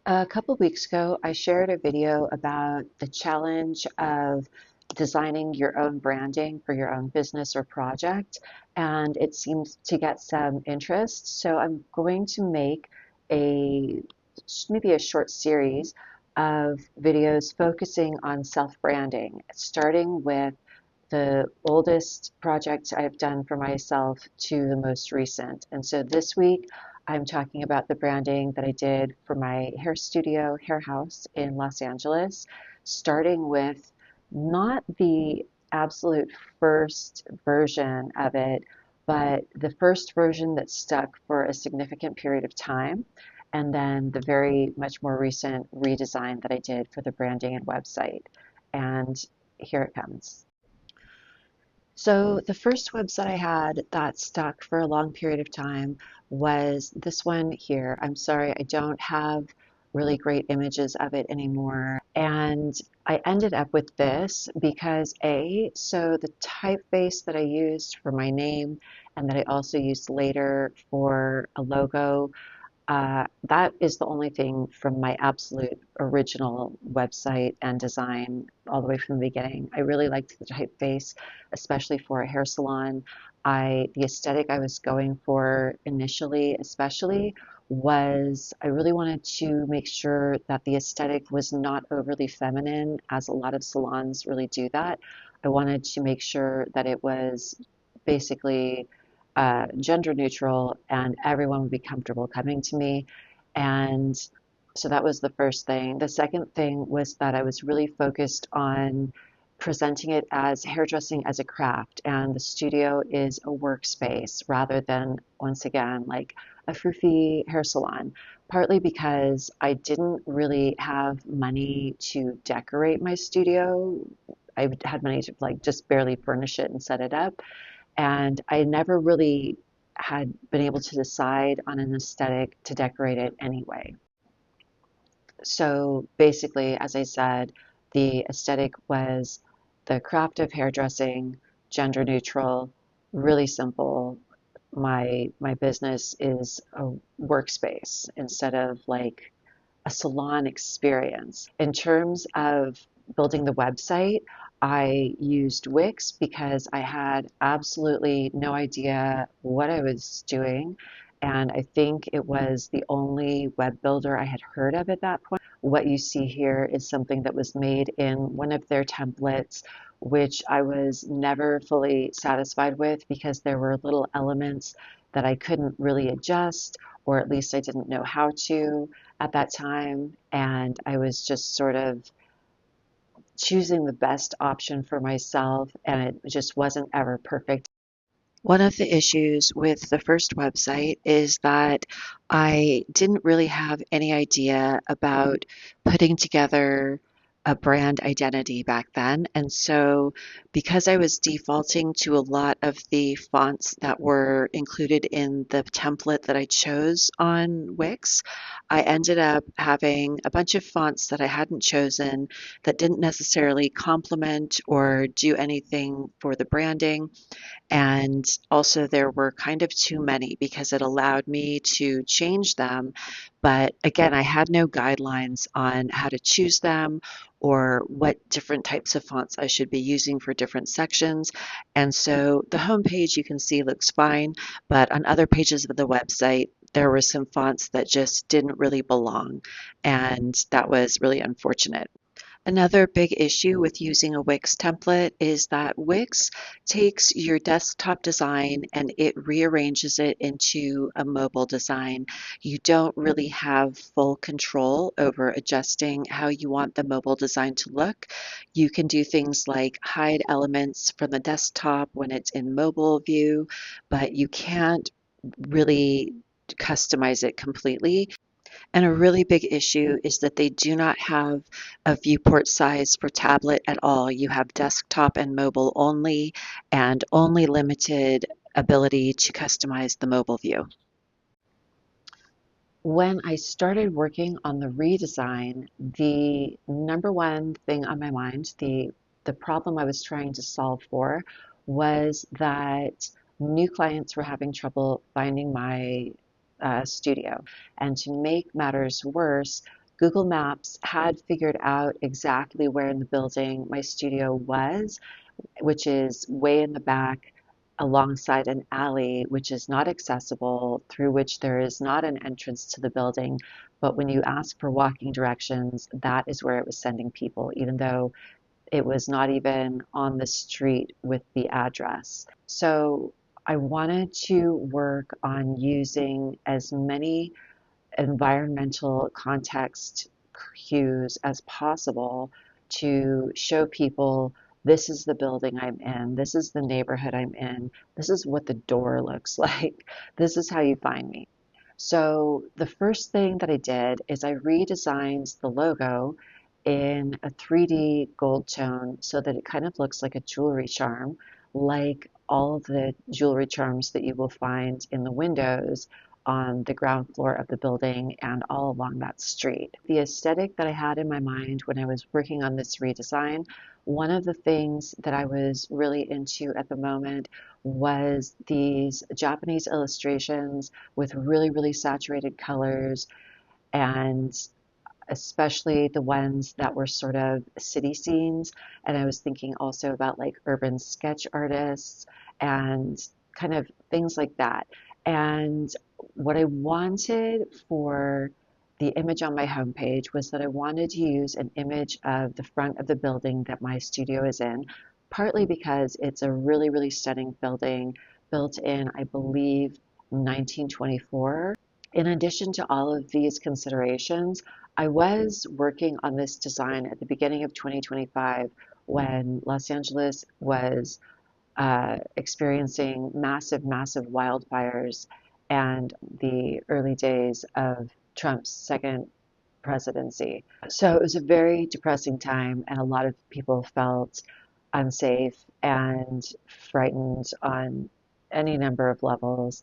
A couple weeks ago, I shared a video about the challenge of designing your own branding for your own business or project, and it seems to get some interest. So I'm going to make a maybe a short series of videos focusing on self-branding, starting with the oldest project I've done for myself to the most recent. And so this week, I'm talking about the branding that I did for my hair studio, Hair House in Los Angeles, starting with not the absolute first version of it, but the first version that stuck for a significant period of time, and then the very much more recent redesign that I did for the branding and website. And here it comes. So the first website I had that stuck for a long period of time was this one here. I'm sorry, I don't have really great images of it anymore. And I ended up with this because so the typeface that I used for my name and that I also used later for a logo, that is the only thing from my absolute original website and design all the way from the beginning. I really liked the typeface, especially for a hair salon. The aesthetic I was going for initially, especially, was I really wanted to make sure that the aesthetic was not overly feminine, as a lot of salons really do that. I wanted to make sure that it was basically gender neutral and everyone would be comfortable coming to me. And so that was the first thing. The second thing was that I was really focused on presenting it as hairdressing as a craft, and the studio is a workspace rather than, once again, like a foofy hair salon. Partly because I didn't really have money to decorate my studio. I had money to like just barely furnish it and set it up. And I never really had been able to decide on an aesthetic to decorate it anyway. So basically, as I said, the aesthetic was the craft of hairdressing, gender neutral, really simple. My business is a workspace instead of like a salon experience. In terms of building the website, I used Wix because I had absolutely no idea what I was doing. And I think it was the only web builder I had heard of at that point. What you see here is something that was made in one of their templates, which I was never fully satisfied with because there were little elements that I couldn't really adjust, or at least I didn't know how to at that time, and I was just sort of choosing the best option for myself, and it just wasn't ever perfect. One of the issues with the first website is that I didn't really have any idea about putting together a brand identity back then. And so, because I was defaulting to a lot of the fonts that were included in the template that I chose on Wix, I ended up having a bunch of fonts that I hadn't chosen that didn't necessarily complement or do anything for the branding. And also, there were kind of too many because it allowed me to change them. But again, I had no guidelines on how to choose them or what different types of fonts I should be using for different sections. And so the home page you can see looks fine, but on other pages of the website, there were some fonts that just didn't really belong. And that was really unfortunate. Another big issue with using a Wix template is that Wix takes your desktop design and it rearranges it into a mobile design. You don't really have full control over adjusting how you want the mobile design to look. You can do things like hide elements from the desktop when it's in mobile view, but you can't really customize it completely. And a really big issue is that they do not have a viewport size for tablet at all. You have desktop and mobile only, and only limited ability to customize the mobile view. When I started working on the redesign, the number one thing on my mind, the problem I was trying to solve for, was that new clients were having trouble finding my studio. And to make matters worse, Google Maps had figured out exactly where in the building my studio was, which is way in the back alongside an alley, which is not accessible, through which there is not an entrance to the building. But when you ask for walking directions, that is where it was sending people, even though it was not even on the street with the address. So I wanted to work on using as many environmental context cues as possible to show people this is the building I'm in, this is the neighborhood I'm in, this is what the door looks like, this is how you find me. So the first thing that I did is I redesigned the logo in a 3D gold tone so that it kind of looks like a jewelry charm, like all of the jewelry charms that you will find in the windows on the ground floor of the building and all along that street. The aesthetic that I had in my mind when I was working on this redesign, one of the things that I was really into at the moment was these Japanese illustrations with really, really saturated colors, and especially the ones that were sort of city scenes. And I was thinking also about like urban sketch artists and kind of things like that. And what I wanted for the image on my homepage was that I wanted to use an image of the front of the building that my studio is in, partly because it's a really, really stunning building built in, I believe, 1924. In addition to all of these considerations, I was working on this design at the beginning of 2025 when Los Angeles was experiencing massive, massive wildfires and the early days of Trump's second presidency. So it was a very depressing time, and a lot of people felt unsafe and frightened on any number of levels.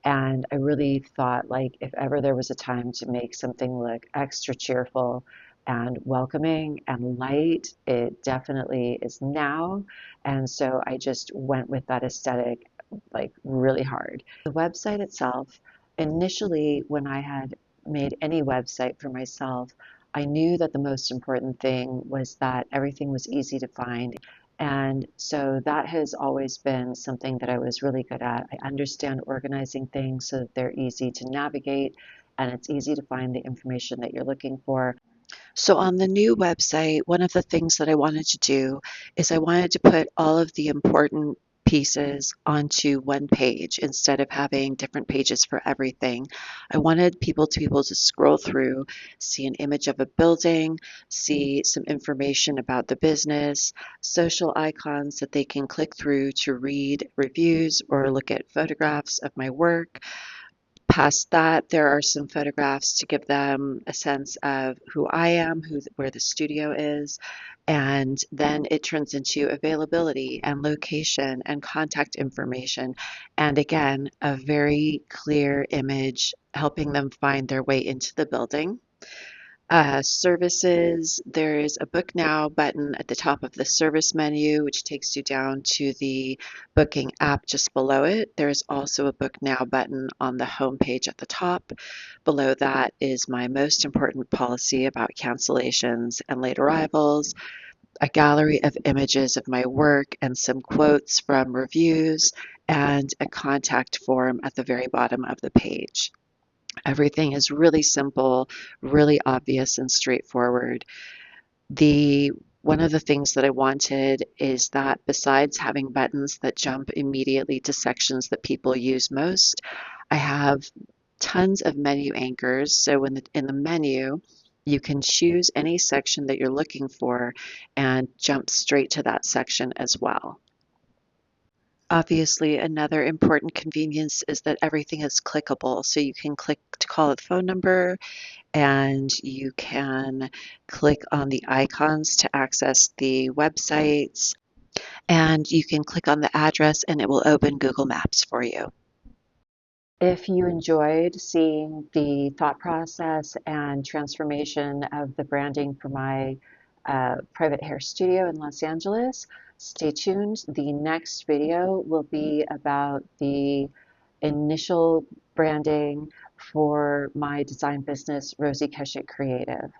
And I really thought, like, if ever there was a time to make something look extra cheerful and welcoming and light, it definitely is now. And so I just went with that aesthetic, like, really hard. The website itself, initially, when I had made any website for myself, I knew that the most important thing was that everything was easy to find. And so that has always been something that I was really good at. I understand organizing things so that they're easy to navigate and it's easy to find the information that you're looking for. So on the new website, one of the things that I wanted to do is I wanted to put all of the important pieces onto one page instead of having different pages for everything. I wanted people to be able to scroll through, see an image of a building, see some information about the business, social icons that they can click through to read reviews or look at photographs of my work. Past that, there are some photographs to give them a sense of who I am, where the studio is, and then it turns into availability and location and contact information, and again, a very clear image helping them find their way into the building. Services, there is a Book Now button at the top of the service menu, which takes you down to the booking app just below it. There's also a Book Now button on the home page at the top. Below that is my most important policy about cancellations and late arrivals, a gallery of images of my work and some quotes from reviews, and a contact form at the very bottom of the page. Everything is really simple, really obvious and straightforward. The One of the things that I wanted is that besides having buttons that jump immediately to sections that people use most, I have tons of menu anchors. So in the menu, you can choose any section that you're looking for and jump straight to that section as well. Obviously, another important convenience is that everything is clickable. So you can click to call a phone number, and you can click on the icons to access the websites, and you can click on the address and it will open Google Maps for you. If you enjoyed seeing the thought process and transformation of the branding for my private hair studio in Los Angeles, stay tuned. The next video will be about the initial branding for my design business, Rosie Keshet Creative.